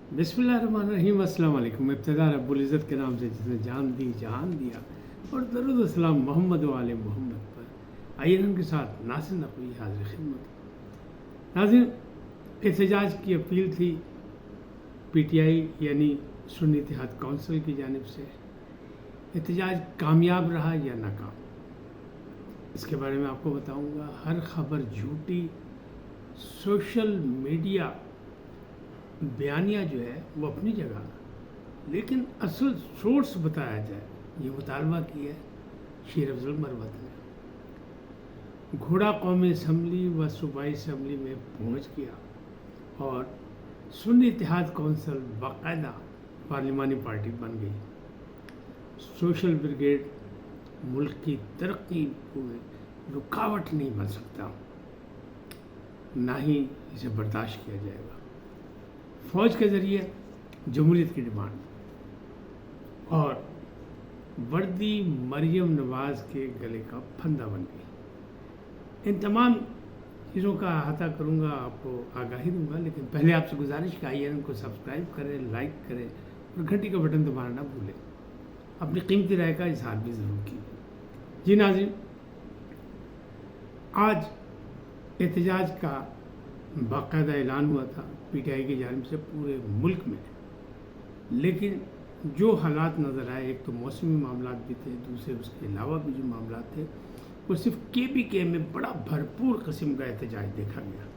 बिस्मिल्लाहिर्रहमानिर्रहीम। अस्सलाम वालेकुम। इब्तिदा रब्बुल इज़्ज़त के नाम से जिसने जान दी जहान दिया, और दरूद व सलाम मोहम्मद व आले मोहम्मद पर। आइए उनके साथ नासिर नक़वी हाज़िर खिदमत। नाज़रीन, एहतजाज की अपील थी पीटीआई यानी सुन्नी इत्तेहाद कौंसिल की जानिब से। एहतजाज कामयाब रहा या नाकाम, इसके बारे में आपको बताऊंगा। हर खबर झूठी, सोशल मीडिया बयानिया जो है वो अपनी जगह, लेकिन असल सोर्स बताया जाए, ये मुतालबा किया है शेर अफजल मरवत ने। घोड़ा कौमी असम्बली व सूबाई असम्बली में पहुंच गया और सुन्नी इत्तेहाद कौंसिल बाकायदा पार्लिमानी पार्टी बन गई। सोशल ब्रिगेड मुल्क की तरक्की को रुकावट नहीं बन सकता, ना ही इसे बर्दाश्त किया जाएगा। फौज के ज़रिए जमहूरियत की डिमांड और वर्दी मरियम नवाज़ के गले का फंदा बन गई। इन तमाम चीज़ों का अहाता करूँगा, आपको आगाही दूंगा, लेकिन पहले आपसे गुजारिश का आइए इनको सब्सक्राइब करें, लाइक करें और घंटी का बटन दबाना ना भूलें। अपनी कीमती राय का इजहार भी ज़रूर कीजिए। जी नाज़रीन, आज एहतजाज का बाकायदा ऐलान हुआ था पीटीआई की जानिब से पूरे मुल्क में, लेकिन जो हालात नज़र आए, एक तो मौसमी मामलात भी थे, दूसरे उसके अलावा भी जो मामलात थे, वो सिर्फ केपीके में बड़ा भरपूर किस्म का एहतजाज देखा गया,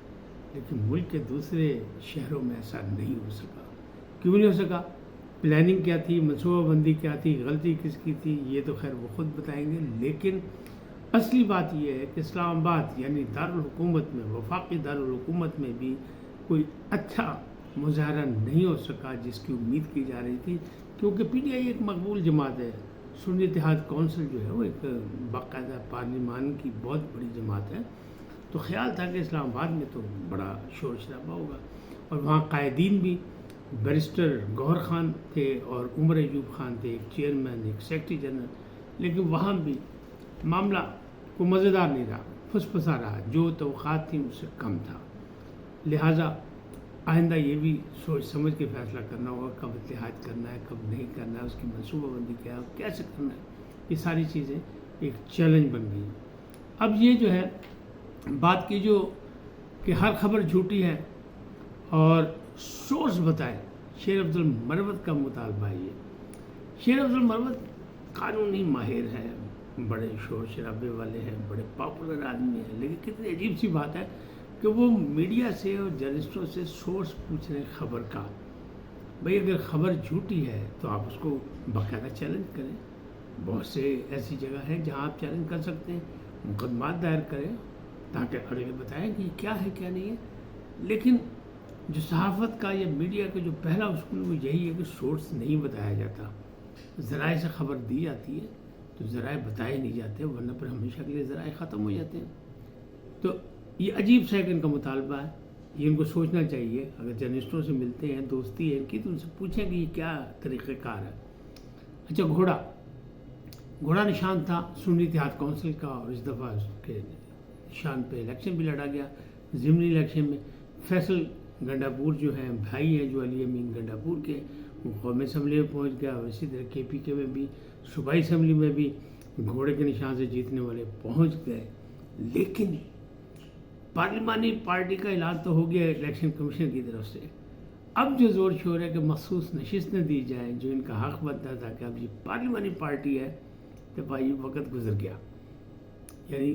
लेकिन मुल्क के दूसरे शहरों में ऐसा नहीं हो सका। क्यों नहीं हो सका? प्लानिंग क्या थी, मनसूबाबंदी क्या थी, गलती किसकी थी, ये तो खैर वो खुद बताएंगे। लेकिन असली बात यह है कि इस्लामाबाद यानी दारुल हुकूमत में, वफाकी दारुल हुकूमत में भी कोई अच्छा मुजाहरा नहीं हो सका जिसकी उम्मीद की जा रही थी, क्योंकि पीटीआई एक मकबूल जमात है। सुन्नी इत्तेहाद कौंसिल जो है वो एक बाकायदा पार्लिमान की बहुत बड़ी जमात है, तो ख्याल था कि इस्लामाबाद में तो बड़ा शोर शराबा होगा। और वहाँ कायदीन भी बैरिस्टर गौहर खान थे और उमर अयूब खान थे, एक चेयरमैन, एक सेक्रेटरी जनरल, लेकिन वहाँ भी मामला को मज़ेदार नहीं रहा, फुसफुसा रहा, जो तवक़्क़ात थी उससे कम था। लिहाजा आइंदा ये भी सोच समझ के फैसला करना होगा, कब इत्तेहाद करना है, कब नहीं करना है, उसकी मनसूबाबंदी क्या है, कैसे करना है, ये सारी चीज़ें एक चैलेंज बन गई। अब ये जो है बात की जो कि हर खबर झूठी है और सोर्स बताए, शेर अफजल मरवत का मुतालबा है ये। शेर अफजल मरवत कानूनी माहिर हैं, बड़े शोर शराबे वाले हैं, बड़े पॉपुलर आदमी हैं, लेकिन कितनी अजीब सी बात है कि वो मीडिया से और जर्नलिस्टों से सोर्स पूछ रहे हैं खबर का। भाई अगर खबर झूठी है तो आप उसको बाकायदा चैलेंज करें। बहुत से ऐसी जगह है जहां आप चैलेंज कर सकते हैं, मुकदमा दायर करें ताकि अगले बताएं कि क्या है क्या नहीं है। लेकिन जो सहाफ़त का या मीडिया का जो पहला उसूल वो यही है कि सोर्स नहीं बताया जाता। ज़राए से खबर दी जाती है तो ज़राए बताए नहीं जाते, वरना पर हमेशा के लिए ज़राए ख़त्म हो जाते हैं। तो ये अजीब सा इनका मुतालबा है, ये इनको सोचना चाहिए। अगर जर्नलिस्टों से मिलते हैं, दोस्ती है इनकी, तो उनसे पूछें कि ये क्या तरीक़ेकार है। अच्छा, घोड़ा निशान था सुन्नी इत्तेहाद कौंसिल का, और इस दफ़ा उसके निशान पे इलेक्शन भी लड़ा गया। ज़िमनी इलेक्शन में फैसल गंडापुर जो हैं, भाई हैं जो अली अमीन गंडापुर के, वो कौमी असम्बली में पहुँच गया। और इसी तरह केपीके में भी, सूबाई असम्बली में भी घोड़े के निशान से जीतने वाले पहुँच गए। लेकिन पार्लिमानी पार्टी का ऐलान तो हो गया इलेक्शन कमीशन की तरफ से। अब जो ज़ोर शोर है कि मखसूस नशिस्तें दी जाएँ, जो इनका हक़ बनता था कि अब ये पार्लिमानी पार्टी है, तो भाई वक्त गुजर गया, यानी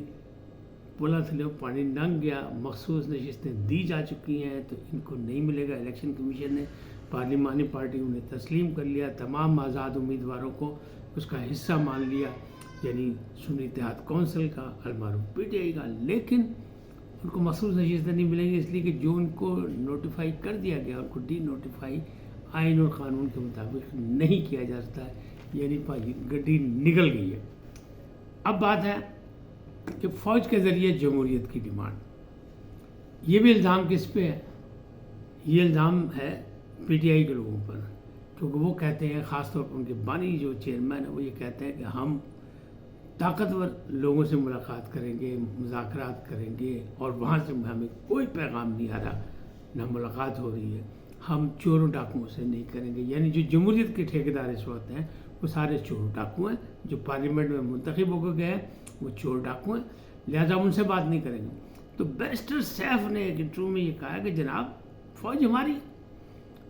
पुला थले पानी लंघ गया। मखसूस नशिस्तें दी जा चुकी हैं तो इनको नहीं मिलेगा। इलेक्शन कमीशन ने पार्लिमानी पार्टी उन्हें तस्लीम कर लिया, तमाम आज़ाद उम्मीदवारों को उसका हिस्सा मान लिया, यानी सुन्नी इत्तेहाद कौंसिल का, अलमारूफ पीटीआई का। लेकिन उनको मखसूस नशिस्तें नहीं मिलेंगी, इसलिए कि जो उनको नोटिफाई कर दिया गया उनको डी नोटिफाई आइन और क़ानून के मुताबिक नहीं किया जा सकता है, यानी गड्डी निकल गई है। अब बात है कि फ़ौज के ज़रिए जमहूरियत की डिमांड। ये भी इल्ज़ाम किस पे है? ये इल्ज़ाम है पीटीआई के लोगों पर, क्योंकि वो कहते हैं, ख़ास तौर पर उनके बानी जो चेयरमैन है, वो ये कहते हैं कि हम ताकतवर लोगों से मुलाकात करेंगे, मुज़ाकरात करेंगे, और वहाँ से हमें कोई पैगाम नहीं आ रहा, ना मुलाकात हो रही है। ہم چوروں ڈاکوؤں سے نہیں کریں گے. یعنی جو جمہوریت کے ٹھیکیدار اس وقت ہیں وہ سارے چور ڈاکو ہیں. جو پارلیمنٹ میں منتخب ہو کے گئے ہیں وہ چور ڈاکو ہیں, لہٰذا ان سے بات نہیں کریں گے. تو بیرسٹر سیف نے ایک انٹرویو میں یہ کہا کہ جناب فوج ہماری,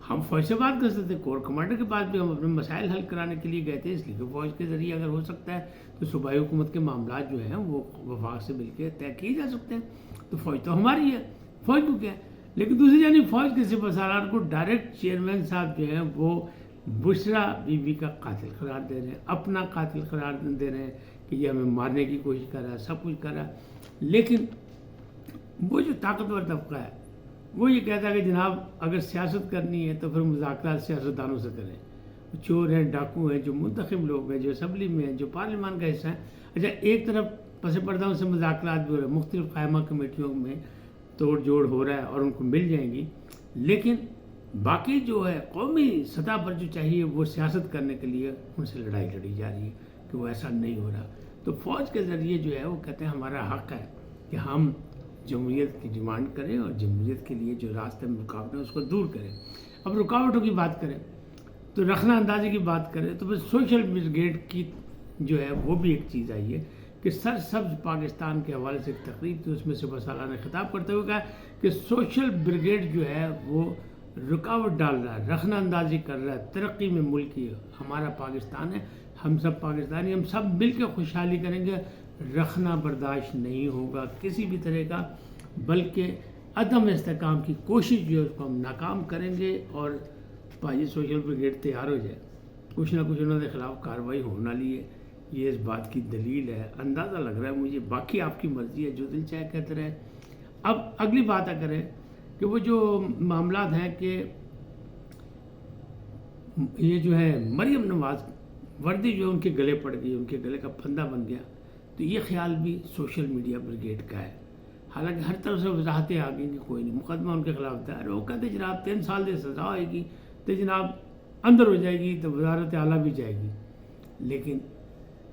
ہم فوج سے بات کر سکتے تھے, کور کمانڈر کے پاس بھی ہم اپنے مسائل حل کرانے کے لیے گئے تھے, اس لیے کہ فوج کے ذریعے اگر ہو سکتا ہے تو صوبائی حکومت کے معاملات جو ہیں وہ وفاق سے مل کے طے کیے جا سکتے ہیں. تو فوج تو ہماری ہے, فوج کو کیا ہے. لیکن دوسری جانب فوج کے سپہ سالار کو ڈائریکٹ چیئرمین صاحب جو ہیں وہ بشرا بی بی کا قاتل قرار دے رہے ہیں, اپنا قاتل قرار دے رہے ہیں کہ یہ ہمیں مارنے کی کوشش کر رہا ہے, سب کچھ کر رہا ہے. لیکن وہ جو طاقتور طبقہ ہے وہ یہ کہتا ہے کہ جناب اگر سیاست کرنی ہے تو پھر مذاکرات سیاستدانوں سے کریں. چور ہیں, ڈاکو ہیں, جو منتخب لوگ ہیں, جو اسمبلی میں ہیں, جو پارلیمان کا حصہ ہیں. اچھا ایک طرف پس پردہ سے مذاکرات بھی ہو رہے ہیں, مختلف قائمہ کمیٹیوں میں توڑ جوڑ ہو رہا ہے اور ان کو مل جائیں گی, لیکن باقی جو ہے قومی سطح پر جو چاہیے وہ سیاست کرنے کے لیے ان سے لڑائی لڑی جا رہی ہے کہ وہ ایسا نہیں ہو رہا. تو فوج کے ذریعے جو ہے وہ کہتے ہیں ہمارا حق ہے کہ ہم جمہوریت کی ڈیمانڈ کریں اور جمہوریت کے لیے جو راستے میں رکاوٹ ہے اس کو دور کریں. اب رکاوٹوں کی بات کریں تو رخنا اندازی کی بات کریں تو پھر سوشل بریگیڈ کی جو ہے وہ بھی ایک چیز آئی ہے کہ سر سبز پاکستان کے حوالے سے ایک تقریب تھی, اس میں سپہ سالار نے خطاب کرتے ہوئے کہا کہ سوشل بریگیڈ جو ہے وہ رکاوٹ ڈال رہا ہے, رخنا اندازی کر رہا ہے ترقی میں. ملک کی ہمارا پاکستان ہے, ہم سب پاکستانی, ہم سب مل کے خوشحالی کریں گے, رخنا برداشت نہیں ہوگا کسی بھی طرح کا, بلکہ عدم استحکام کی کوشش جو ہے اس کو ہم ناکام کریں گے. اور پاجی سوشل بریگیڈ تیار ہو جائے, کچھ نہ کچھ انہوں کے خلاف کارروائی ہونے والی ہے, یہ اس بات کی دلیل ہے. اندازہ لگ رہا ہے مجھے, باقی آپ کی مرضی ہے, جو دل چاہے کہتے رہے. اب اگلی بات کریں کہ وہ جو معاملات ہیں کہ یہ جو ہے مریم نواز وردی جو ان کے گلے پڑ گئی, ان کے گلے کا پھندا بن گیا, تو یہ خیال بھی سوشل میڈیا بریگیڈ کا ہے. حالانکہ ہر طرف سے وضاحتیں آ گئیں کہ کوئی نہیں, مقدمہ ان کے خلاف دائر. وہ کہتے جناب 3 سال سے سزا ہوئے گی تو جناب اندر ہو جائے گی تو وزارت اعلیٰ بھی جائے گی. لیکن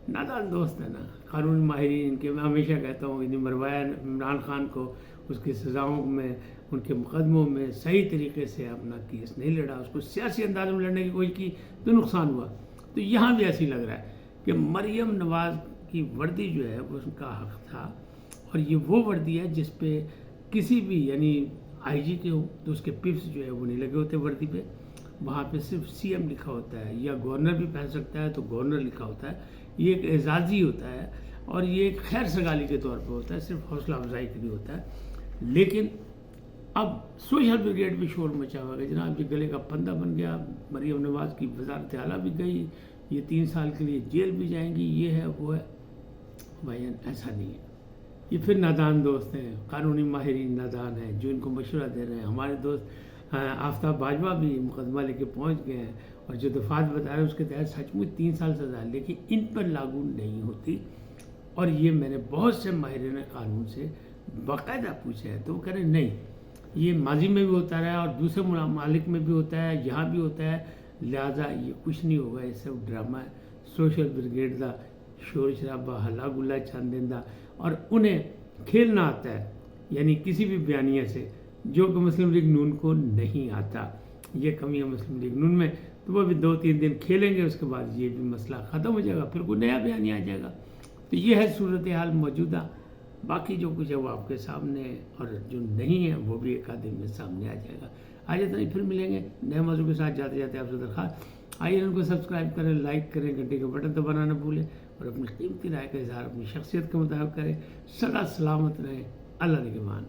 نادان دوست ہے نا قانونی ماہرین کے, میں ہمیشہ کہتا ہوں انہیں مروایا عمران خان کو اس کی سزاؤں میں, ان کے مقدموں میں صحیح طریقے سے اپنا کیس نہیں لڑا, اس کو سیاسی انداز میں لڑنے کی کوشش کی تو نقصان ہوا. تو یہاں بھی ایسی لگ رہا ہے کہ مریم نواز کی وردی جو ہے وہ اس کا حق تھا, اور یہ وہ وردی ہے جس پہ کسی بھی یعنی آئی جی کے ہو تو اس کے پپس جو ہے وہ نہیں لگے ہوتے وردی پہ, وہاں پہ صرف سی ایم لکھا ہوتا ہے, یا گورنر بھی پہن سکتا ہے تو گورنر لکھا ہوتا ہے. یہ ایک اعزازی ہوتا ہے اور یہ ایک خیر سگالی کے طور پہ ہوتا ہے, صرف حوصلہ افزائی کے لیے ہوتا ہے. لیکن اب سوشل بریگیڈ بھی شور مچا ہوا کہ جناب یہ گلے کا پھندا بن گیا, مریم نواز کی وزارت اعلیٰ بھی گئی, یہ 3 سال کے لیے جیل بھی جائیں گی, یہ ہے وہ ہے. بھائی ایسا نہیں ہے, یہ پھر نادان دوست ہیں, قانونی ماہرین نادان ہیں جو ان کو مشورہ دے رہے ہیں. ہمارے دوست آفتاب باجوہ بھی مقدمہ لے کے پہنچ گئے ہیں, اور جو دفعات بتا رہے ہیں اس کے تحت سچ مچ 3 سال سزا ہے, لیکن ان پر لاگو نہیں ہوتی. اور یہ میں نے بہت سے ماہرین قانون سے باقاعدہ پوچھا ہے تو وہ کہہ رہے ہیں نہیں, یہ ماضی میں بھی ہوتا رہا اور دوسرے ممالک میں بھی ہوتا ہے, یہاں بھی ہوتا ہے, لہٰذا یہ کچھ نہیں ہوگا, یہ سب ڈرامہ ہے. سوشل بریگیڈ دا شور شرابہ ہلا گلا چاندندہ, اور انہیں کھیلنا آتا ہے یعنی کسی بھی بیانیے سے, جو کہ مسلم لیگ نون کو نہیں آتا. یہ کمی ہے مسلم لیگ نون میں, تو وہ بھی 2-3 دن کھیلیں گے, اس کے بعد یہ بھی مسئلہ ختم ہو جائے گا, پھر کوئی نیا بیانیہ آ جائے گا. تو یہ ہے صورتحال موجودہ. باقی جو کچھ ہے وہ آپ کے سامنے ہے, اور جو نہیں ہے وہ بھی 1 دن میں سامنے آ جائے گا. آج اتنا ہی, پھر ملیں گے نئے موضوع کے ساتھ. جاتے جاتے آپ سے درخواست, آئیے ان کو سبسکرائب کریں, لائک کریں, گھنٹے کا بٹن دبانا نہ بھولیں, اور اپنی قیمتی رائے کا اظہار اپنی شخصیت کے مطابق کریں. سدا سلامت رہیں, اللہ نگہبان.